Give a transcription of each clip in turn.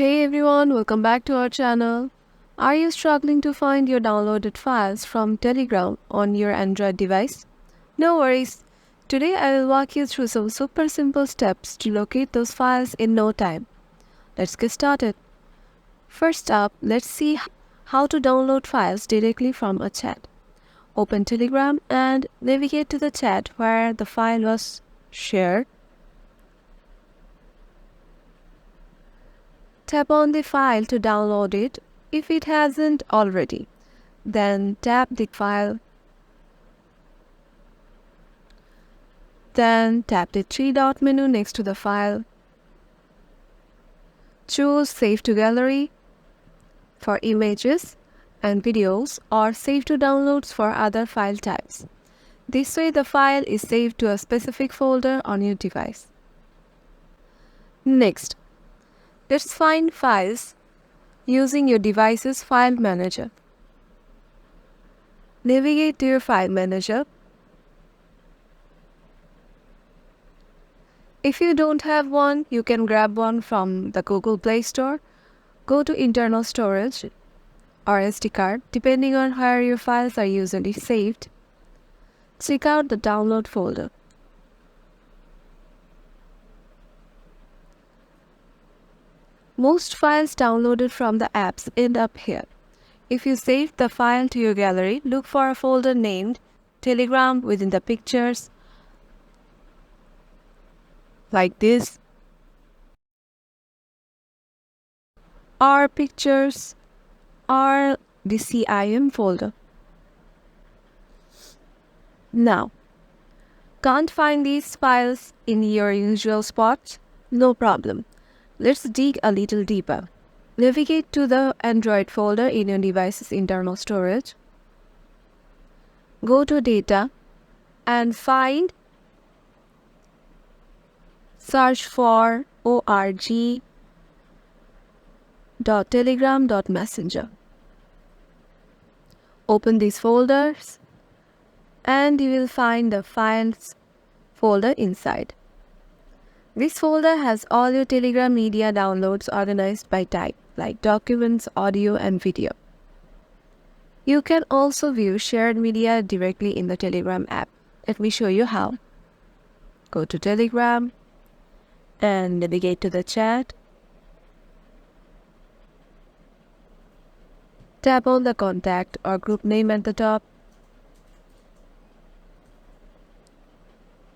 Hey everyone, welcome back to our channel. Are you struggling to find your downloaded files from Telegram on your Android device? No worries. Today I will walk you through some super simple steps to locate those files in no time. Let's get started. First up, let's see how to download files directly from a chat. Open Telegram and navigate to the chat where the file was shared. Tap on the file to download it if it hasn't already. Then tap the file. Then tap the three-dot menu next to the file. Choose Save to Gallery for images and videos or Save to Downloads for other file types. This way the file is saved to a specific folder on your device. Next, let's find files using your device's file manager. Navigate to your file manager. If you don't have one, you can grab one from the Google Play Store. Go to internal storage or SD card, depending on where your files are usually saved. Check out the download folder. Most files downloaded from the apps end up here. If you saved the file to your gallery, look for a folder named Telegram within the pictures, like this, or pictures, or the CIM folder. Now, can't find these files in your usual spots? No problem. Let's dig a little deeper. Navigate to the Android folder in your device's internal storage. Go to Data and search for org.telegram.messenger. Open these folders and you will find the Files folder inside. This folder has all your Telegram media downloads organized by type, like documents, audio, and video. You can also view shared media directly in the Telegram app. Let me show you how. Go to Telegram and navigate to the chat. Tap on the contact or group name at the top.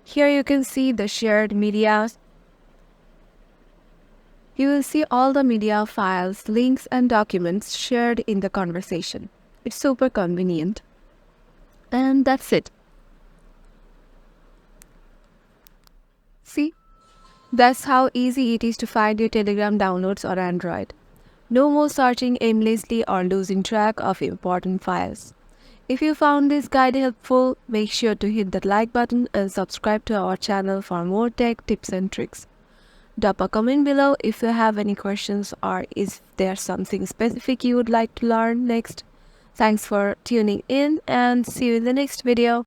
Here you can see the shared media. You will see all the media files, links, and documents shared in the conversation. It's super convenient. And that's it. See? That's how easy it is to find your Telegram downloads on Android. No more searching aimlessly or losing track of important files. If you found this guide helpful, make sure to hit that like button and subscribe to our channel for more tech tips and tricks. Drop a comment below if you have any questions or is there something specific you would like to learn next. Thanks for tuning in and see you in the next video.